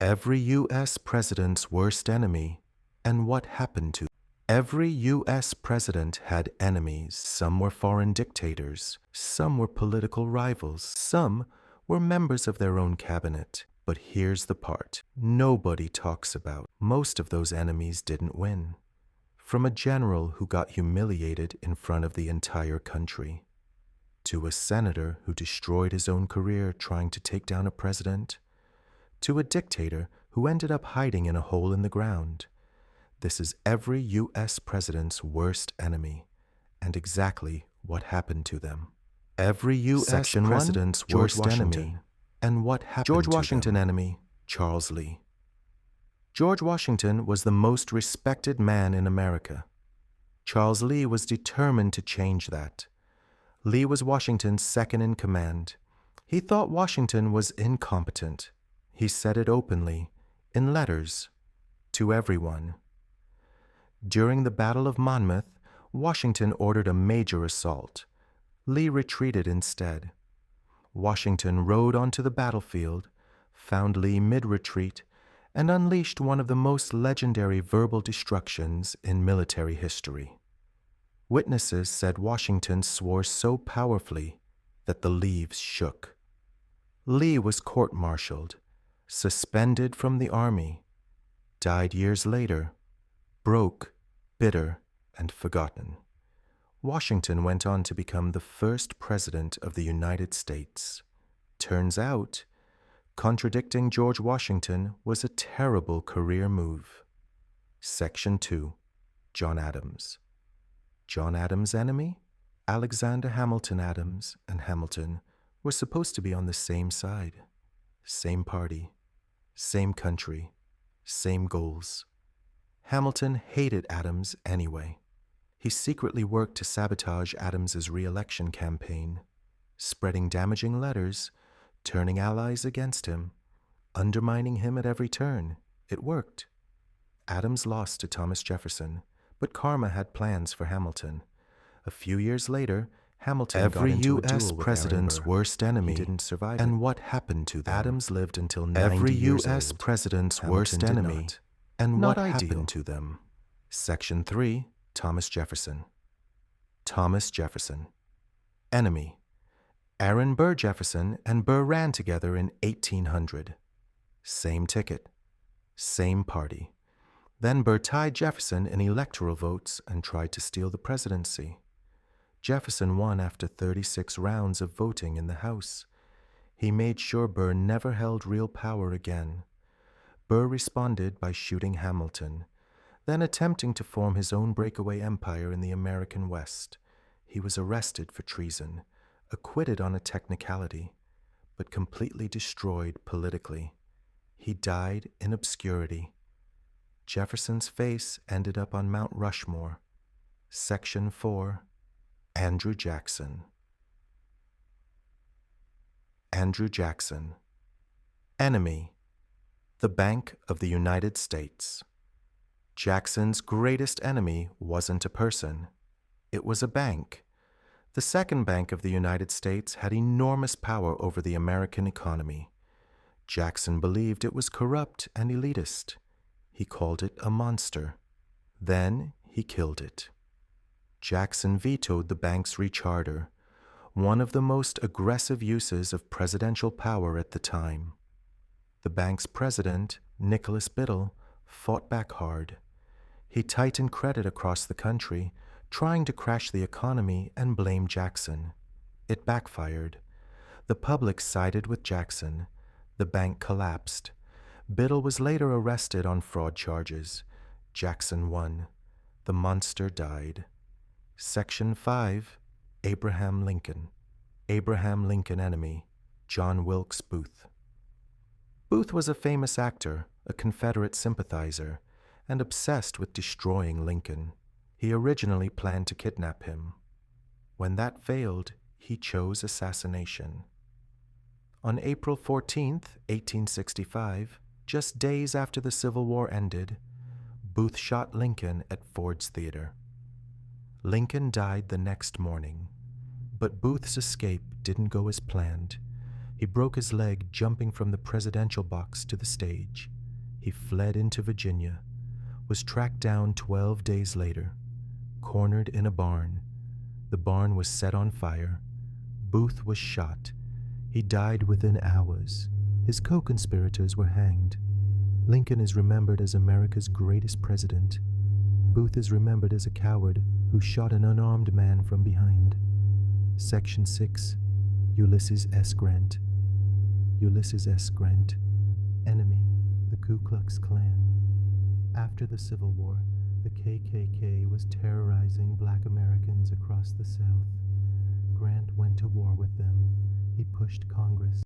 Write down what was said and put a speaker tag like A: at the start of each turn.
A: Every U.S. president's worst enemy and what happened to them. Every U.S. president had enemies. Some were foreign dictators, some were political rivals, some were members of their own cabinet. But here's the part nobody talks about. Most of those enemies didn't win. From a general who got humiliated in front of the entire country, to a senator who destroyed his own career trying to take down a president, to a dictator who ended up hiding in a hole in the ground. This is every U.S. president's worst enemy, and exactly what happened to them. Every U.S. president's worst enemy, and what happened to them. George Washington enemy, Charles Lee. George Washington was the most respected man in America. Charles Lee was determined to change that. Lee was Washington's second in command. He thought Washington was incompetent. He said it openly, in letters, to everyone. During the Battle of Monmouth, Washington ordered a major assault. Lee retreated instead. Washington rode onto the battlefield, found Lee mid-retreat, and unleashed one of the most legendary verbal destructions in military history. Witnesses said Washington swore so powerfully that the leaves shook. Lee was court-martialed, suspended from the army, died years later, broke, bitter, and forgotten. Washington went on to become the first president of the United States. Turns out, contradicting George Washington was a terrible career move. Section 2. John Adams. John Adams' enemy? Alexander Hamilton Adams and Hamilton were supposed to be on the same side, same party, same country, same goals. Hamilton hated Adams anyway. He secretly worked to sabotage Adams's re-election campaign, spreading damaging letters, turning allies against him, undermining him at every turn. It worked. Adams lost to Thomas Jefferson, but karma had plans for Hamilton. A few years later, Hamilton got into a duel with Aaron Burr. Every U.S. president's worst enemy. He didn't survive it. And what happened to them? Adams lived until 90 years old. Every U.S. president's worst enemy. And what happened to them? Section 3. Thomas Jefferson. Thomas Jefferson. Enemy. Aaron Burr Jefferson and Burr ran together in 1800. Same ticket. Same party. Then Burr tied Jefferson in electoral votes and tried to steal the presidency. Jefferson won after 36 rounds of voting in the House. He made sure Burr never held real power again. Burr responded by shooting Hamilton, then attempting to form his own breakaway empire in the American West. He was arrested for treason, acquitted on a technicality, but completely destroyed politically. He died in obscurity. Jefferson's face ended up on Mount Rushmore. Section 4. Andrew Jackson. Andrew Jackson. Enemy. The Bank of the United States. Jackson's greatest enemy wasn't a person. It was a bank. The second bank of the United States had enormous power over the American economy. Jackson believed it was corrupt and elitist. He called it a monster. Then he killed it. Jackson vetoed the bank's recharter, one of the most aggressive uses of presidential power at the time. The bank's president, Nicholas Biddle, fought back hard. He tightened credit across the country, trying to crash the economy and blame Jackson. It backfired. The public sided with Jackson. The bank collapsed. Biddle was later arrested on fraud charges. Jackson won. The monster died. Section 5. Abraham Lincoln. Abraham Lincoln enemy. John Wilkes Booth. Booth was a famous actor, a Confederate sympathizer, and obsessed with destroying Lincoln. He originally planned to kidnap him. When that failed, he chose assassination. On April 14, 1865, just days after the Civil War ended, Booth shot Lincoln at Ford's Theater. Lincoln died the next morning, but Booth's escape didn't go as planned. He broke his leg jumping from the presidential box to the stage. He fled into Virginia, was tracked down 12 days later, cornered in a barn. The barn was set on fire. Booth was shot. He died within hours. His co-conspirators were hanged. Lincoln is remembered as America's greatest president. Booth is remembered as a coward who shot an unarmed man from behind. Section 6. Ulysses S. Grant. Ulysses S. Grant. Enemy, the Ku Klux Klan. After the Civil War, the KKK was terrorizing Black Americans across the South. Grant went to war with them. He pushed Congress